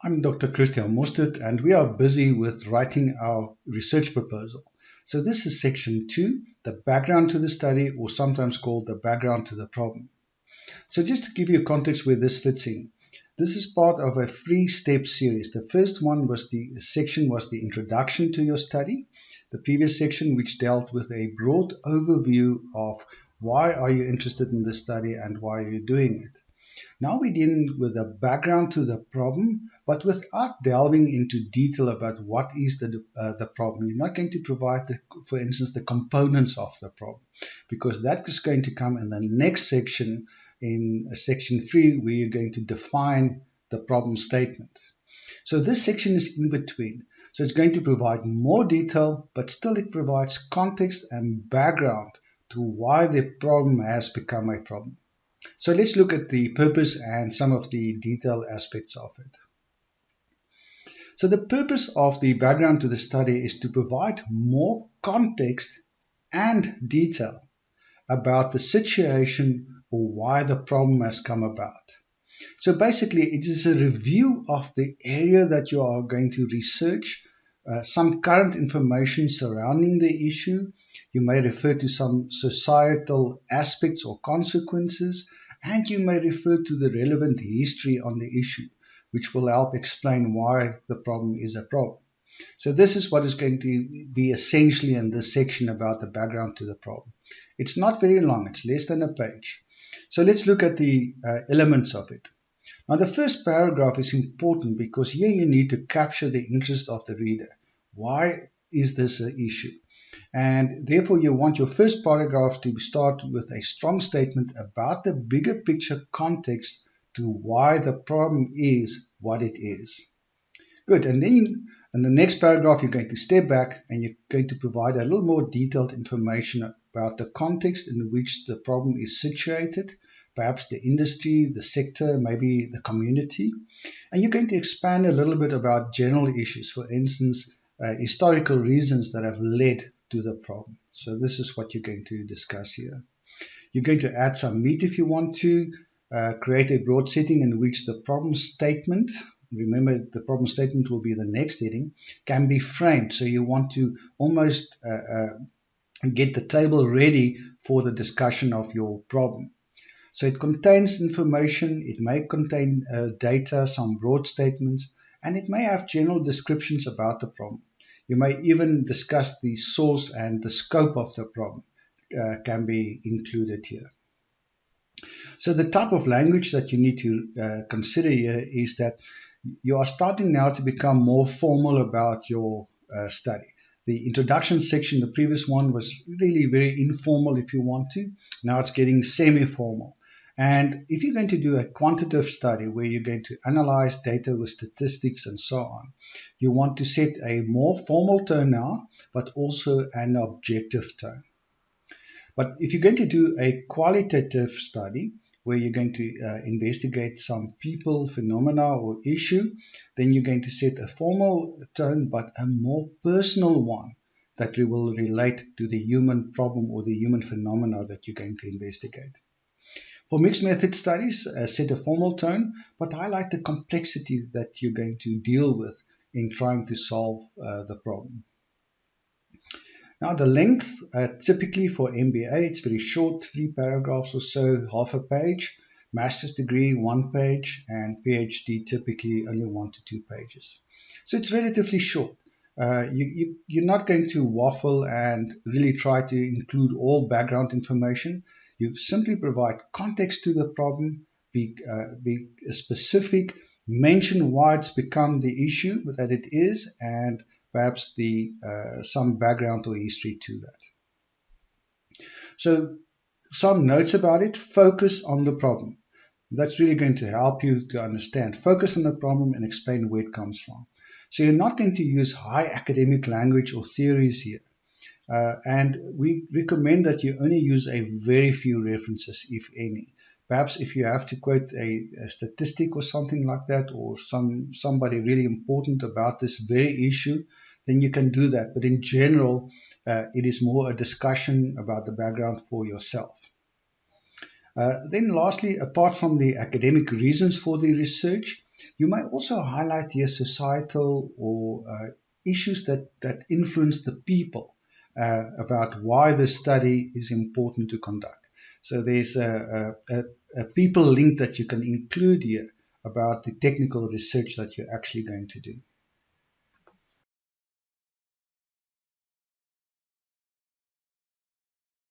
I'm Dr. Christian Mostert, and we are busy with writing our research proposal. So this is section 2, the background to the study, or sometimes called the background to the problem. So just to give you context where this fits in, this is part of a 3-step series. The first one was the introduction to your study. The previous section, which dealt with a broad overview of why are you interested in this study and why are you doing it. Now we're dealing with a background to the problem, but without delving into detail about what is the problem. You're not going to provide, for instance, the components of the problem, because that is going to come in the next section, in section 3, where you're going to define the problem statement. So this section is in between. So it's going to provide more detail, but still it provides context and background to why the problem has become a problem. So let's look at the purpose and some of the detailed aspects of it. So the purpose of the background to the study is to provide more context and detail about the situation or why the problem has come about. So basically, it is a review of the area that you are going to research, some current information surrounding the issue. You may refer to some societal aspects or consequences, and you may refer to the relevant history on the issue, which will help explain why the problem is a problem. So this is what is going to be essentially in this section about the background to the problem. It's not very long, it's less than a page. So let's look at the elements of it. Now the first paragraph is important because here you need to capture the interest of the reader. Why is this an issue? And therefore you want your first paragraph to start with a strong statement about the bigger picture context to why the problem is what it is. Good, and then in the next paragraph you're going to step back and you're going to provide a little more detailed information about the context in which the problem is situated, perhaps the industry, the sector, maybe the community. And you're going to expand a little bit about general issues, for instance, historical reasons that have led to the problem. So this is what you're going to discuss here. You're going to add some meat if you want to, create a broad setting in which the problem statement, remember the problem statement will be the next heading, can be framed. So you want to almost get the table ready for the discussion of your problem. So it contains information, it may contain data, some broad statements, and it may have general descriptions about the problem. You may even discuss the source and the scope of the problem can be included here. So the type of language that you need to consider here is that you are starting now to become more formal about your study. The introduction section, the previous one, was really very informal if you want to. Now it's getting semi-formal. And if you're going to do a quantitative study where you're going to analyze data with statistics and so on, you want to set a more formal tone now, but also an objective tone. But if you're going to do a qualitative study where you're going to investigate some people, phenomena, or issue, then you're going to set a formal tone, but a more personal one that will relate to the human problem or the human phenomena that you're going to investigate. For mixed method studies, set a formal tone, but highlight the complexity that you're going to deal with in trying to solve the problem. Now the length, typically for MBA, it's very short, 3 paragraphs or so, half a page. Master's degree, 1 page, and PhD typically only 1 to 2 pages. So it's relatively short. You're not going to waffle and really try to include all background information. You simply provide context to the problem, be specific, mention why it's become the issue that it is, and perhaps some background or history to that. So some notes about it: focus on the problem. That's really going to help you to understand. Focus on the problem and explain where it comes from. So you're not going to use high academic language or theories here. And we recommend that you only use a very few references, if any. Perhaps if you have to quote a statistic or something like that, or somebody really important about this very issue, then you can do that. But in general, it is more a discussion about the background for yourself. Then lastly, apart from the academic reasons for the research, You might also highlight here societal or issues that influence the people about why the study is important to conduct. So there's a people link that you can include here about the technical research that you're actually going to do.